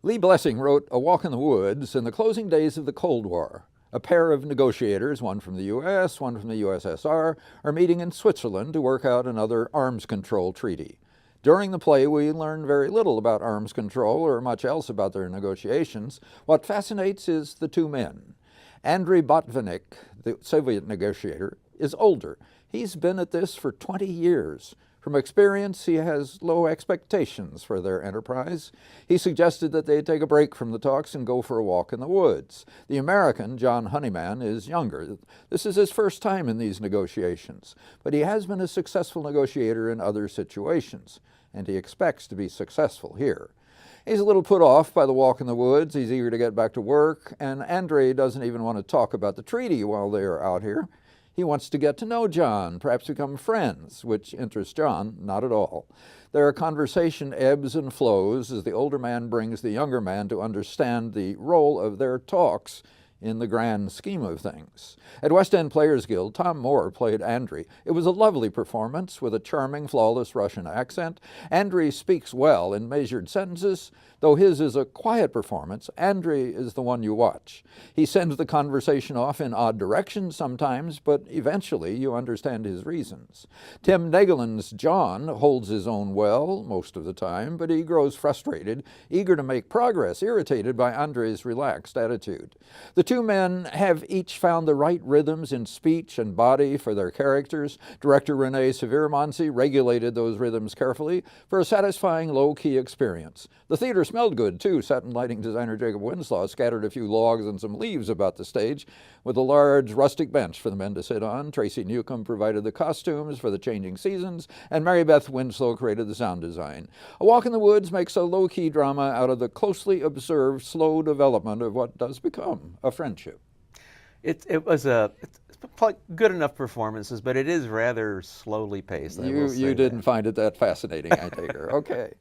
Lee Blessing wrote A Walk in the Woods in the closing days of the Cold War. A pair of negotiators, one from the U.S., one from the USSR, are meeting in Switzerland to work out another arms control treaty. During the play, we learn very little about arms control or much else about their negotiations. What fascinates is the two men. Andrei Botvinnik, the Soviet negotiator, is older. He's been at this for 20 years. From experience, he has low expectations for their enterprise. He suggested that they take a break from the talks and go for a walk in the woods. The American, John Honeyman, is younger. This is his first time in these negotiations, but he has been a successful negotiator in other situations, and he expects to be successful here. He's a little put off by the walk in the woods. He's eager to get back to work, and Andrei doesn't even want to talk about the treaty while they are out here. He wants to get to know John, perhaps become friends, which interests John not at all. Their conversation ebbs and flows as the older man brings the younger man to understand the role of their talks in the grand scheme of things. At West End Players Guild, Tom Moore played Andrei. It was a lovely performance with a charming, flawless Russian accent. Andrei speaks well in measured sentences. Though his is a quiet performance, Andrei is the one you watch. He sends the conversation off in odd directions sometimes, but eventually you understand his reasons. Tim Nagelin's John holds his own well most of the time, but he grows frustrated, eager to make progress, irritated by Andrei's relaxed attitude. The two men have each found the right rhythms in speech and body for their characters. Director Renee Severmonsi regulated those rhythms carefully for a satisfying low-key experience. The theater smelled good, too. Set and lighting designer Jacob Winslow scattered a few logs and some leaves about the stage with a large rustic bench for the men to sit on. Tracy Newcomb provided the costumes for the changing seasons, and Mary Beth Winslow created the sound design. A Walk in the Woods makes a low-key drama out of the closely observed, slow development of what does become a friendship. It's probably good enough performances, but it is rather slowly paced. You didn't find it that fascinating, I take her. Okay.